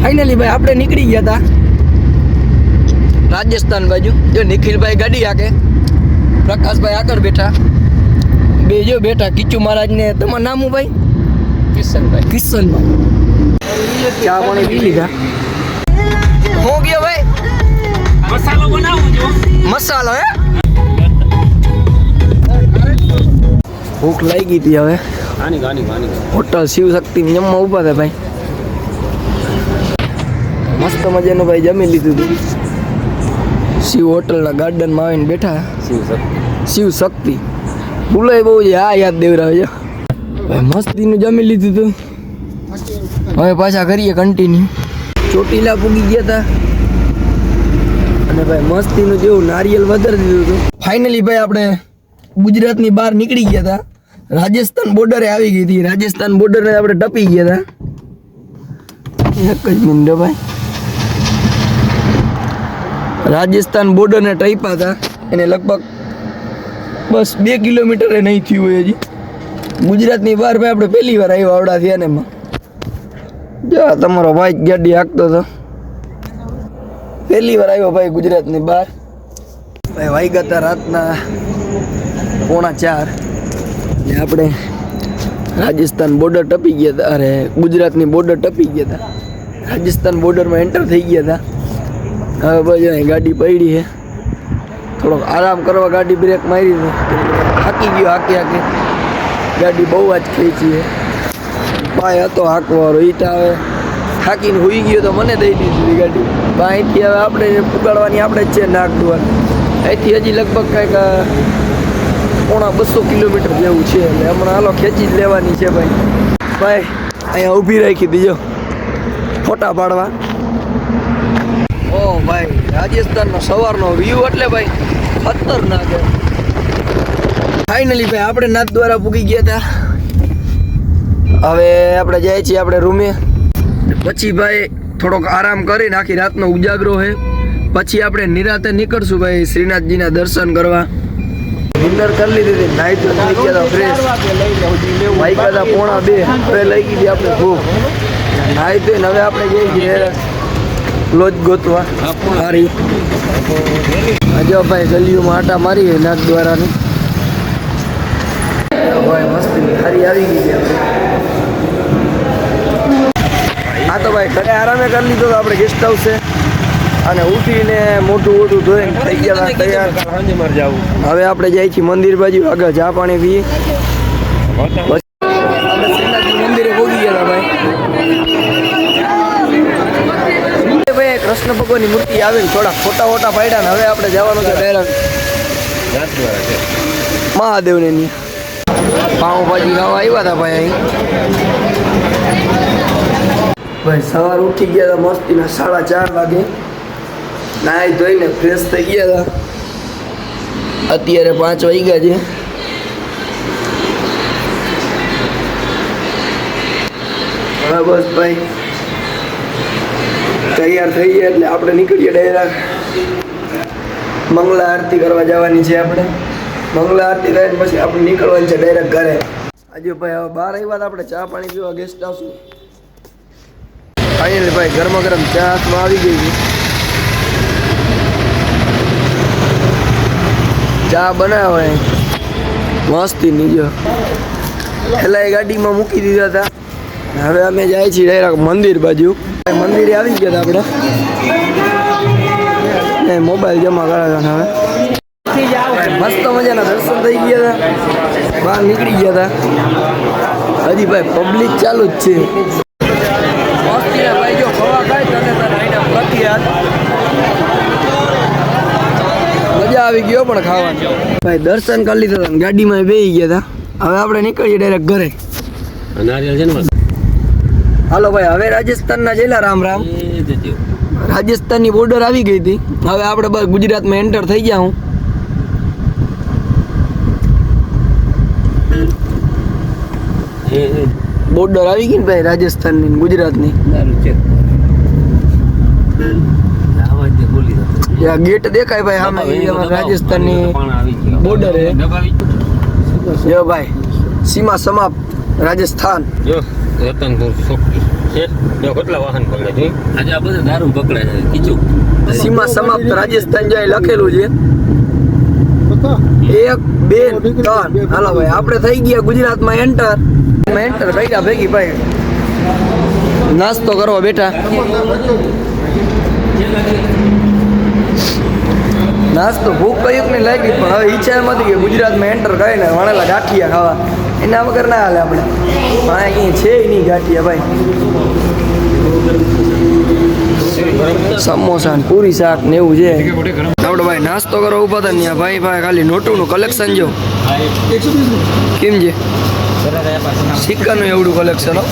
Finally ભાઈ આપણે નીકળી ગયા હતા રાજસ્થાન બાજુ. જો નિખિલભાઈ ગાડી હાકે, પ્રકાશભાઈ આગળ બેઠા, બે જો બેઠા. કિચ્ચુ મહારાજ ને તમારું નામ હું ભાઈ? કિશનભાઈ. કિશનભાઈ ચા પાણી પી લીધા. હું ગયો ભાઈ મસાલો બનાવું જો. મસાલો હે ભૂખ લાગી હતી. હવે હોટલ શિવ શક્તિ જમવા ઉભા હતા ભાઈ. મસ્ત મજાનું ભાઈ જમી લીધું હતું. શિવ હોટલના ગાર્ડનમાં આવીને બેઠા. શિવ શક્તિ ભૂલાય બહુ છે. હા યાદ દેવરાવે છે ભાઈ. મસ્તીનું જમી લીધું હતું. હવે પાછા કરીએ કન્ટિન્યુ. ચોટીલા પૂગી ગયા હતા અને ભાઈ મસ્તીનું જેવું નારિયેલ વધારી દીધું હતું. ફાઇનલી ભાઈ આપણે ગુજરાતની બહાર નીકળી ગયા હતા. રાજસ્થાન બોર્ડરે આવી ગઈ હતી. રાજસ્થાન બોર્ડરને આપણે ટપી ગયા હતા. એક જ મિનિટ ભાઈ. રાજસ્થાન બોર્ડરને ટપ્યા હતા એને લગભગ બસ 2 કિલોમીટરે નહીં થયું હોય હજી. ગુજરાતની બહાર ભાઈ આપણે પહેલી વાર આવ્યા આવડા થયા ને એમાં. જો તમારો ભાઈ ગાડી હાંકતો હતો. પહેલી વાર આવ્યો ભાઈ ગુજરાતની બહાર. ભાઈ વાગ્યા હતા રાતના 3:45 ને આપણે રાજસ્થાન બોર્ડર ટપી ગયા હતા. અરે ગુજરાતની બોર્ડર ટપી ગયા હતા. રાજસ્થાન બોર્ડરમાં એન્ટર થઈ ગયા હતા. હવે બસ અહીં ગાડી પડી છે. થોડોક આરામ કરવા ગાડી બ્રેક મારી છે. હાકી ગયો હાકી ગાડી બહુ જ ખેંચી છે. ભાઈ હતો હાંકવાળો ઈટ આવે થાકીને હોઈ ગયો તો મને દઈ દીધી ગાડી. અહીંથી હવે આપણે પુગાડવાની આપણે જ છે નાક દ્વાર. અહીંથી હજી લગભગ કંઈક 200 કિલોમીટર જેવું છે. એટલે હમણાં હાલો ખેંચી જ લેવાની છે ભાઈ. ભાઈ અહીંયા ઊભી રાખી દીજો ફોટા પાડવા. ઓ ભાઈ રાજસ્થાનનો સવારનો વ્યૂ એટલે ભાઈ ખતરનાક. ફાઇનલી ભાઈ આપણે નાથદ્વારા પૂગી ગયા હતા. હવે આપણે જાય છીએ આપણે રૂમે. પછી ભાઈ થોડોક આરામ કરીને આખી રાતનો ઉજાગરો છે. પછી આપણે નિરાતે નીકળશું ભાઈ શ્રીનાથજીના દર્શન કરવા. ડિનર કરી લીધી નાઈ તો થઈ ગયા હતા ફ્રેશ. વાગ્યા હતા 1:30. હવે લઈ ગઈ આપણે ભૂખ. નાઈ તો હવે આપણે જઈ છીએ લોજ ગોતવા સારી. જો ભાઈ ગલીઓમાં આટા મારીએ નાથદ્વારાની. ભાઈ મસ્તી સારી આવી ગઈ છે. હા તો ભાઈ ઘરે આરામે કરી લીધો. આપણે ગેસ્ટ હાઉસ છે અને ઉઠીને મોટું ધોઈને થઈ ગયા તૈયાર. હવે આપણે જાય છીએ મંદિર બાજુ. આગળ ચા પાણી પીએ. આપણે શ્રીનાથજી મંદિરે પહોંચી ગયા ભાઈ. ભાઈ કૃષ્ણ ભગવાનની મૂર્તિ આવીને થોડા ફોટા વોટા પાડ્યા ને હવે આપણે જવાનું છે ડાયરેક્ટ મહાદેવને ની પાઉંભાજી ખાવા આવ્યા હતા ભાઈ અહીં. ભાઈ સવાર ઉઠી ગયા હતા મસ્તીના 4:30 વાગે. નાહી ધોઈને ફ્રેશ થઈ ગયા હતા. અત્યારે 5 વાગ્યા છે. હવે બસ ભાઈ તૈયાર થઈ ગયા એટલે આપણે નીકળીએ ડાયરેક્ટ. મંગલા આરતી કરવા જવાની છે આપણે. મંગલા આરતી કરીને પછી આપણે નીકળવાની છે ડાયરેક્ટ ઘરે. આજે ભાઈ હવે બહાર આવ્યા હતા આપણે ચા પાણી પીવા ગેસ્ટ હાઉસ. ફાઇનલી ભાઈ ગરમા ગરમ ચા હાથમાં આવી ગઈ છે. ચા બનાવે મસ્તી નીચે પેલા એ ગાડીમાં મૂકી દીધા હતા. હવે અમે જાય છીએ ડાયરેક્ટ મંદિર બાજુ. મંદિરે આવી ગયા હતા આપણે. મોબાઈલ જમા કરાવ્યા હવે મસ્ત મજાના દર્શન થઈ ગયા હતા. બહાર નીકળી ગયા હતા. હજી ભાઈ પબ્લિક ચાલુ જ છે. ભાઈ જો ખવા ખાય મજા આવી ગયો પણ ખાવાની. ભાઈ દર્શન કરી લીધા હતા ગાડીમાં બેસી ગયા હતા. હવે આપણે નીકળીએ ડાયરેક્ટ ઘરે. હાલો ભાઈ હવે રાજસ્થાનના જેલા રામ રામ. રાજસ્થાનની બોર્ડર આવી ગઈ હતી. હવે આપણે બસ ગુજરાતમાં એન્ટર થઈ ગયા. હું બોર્ડર આવી ગઈ ને ભાઈ રાજસ્થાનની ગુજરાતની. ગેટ દેખાય ભાઈ સામે રાજસ્થાનની બોર્ડર હે. જો ભાઈ સીમા સમાપ્ત રાજસ્થાન. રતનપુર કેટલા વાહન પકડે છે આજે આ બધું દારૂ પકડાય છે કીચું સીમા સમાપ્ત રાજસ્થાન જાય લખેલું છે 1 2 3 હાલો ભાઈ આપણે થઈ ગયા ગુજરાતમાં એન્ટર કર્યા ભેગી ભાઈ નાસ્તો કરવા બેઠા નાસ્તો ભૂખ કયુક ને લાગી પણ હવે ઈચ્છા એમ હતી કે ગુજરાતમાં એન્ટર કરીને વણેલા ગાંઠિયા ખાવા એના વગર ના હાલે આપણે પણ આ ક્યાંય છે નહીં ગાંઠિયા ભાઈ સમોસા ને પૂરી શાક ને એવું છે આપણે ભાઈ નાસ્તો કરવા ઉભા હતા ને ભાઈ ખાલી નોટુનું કલેક્શન જો કેમ છે સિક્કાનું એવડું કલેક્શન હો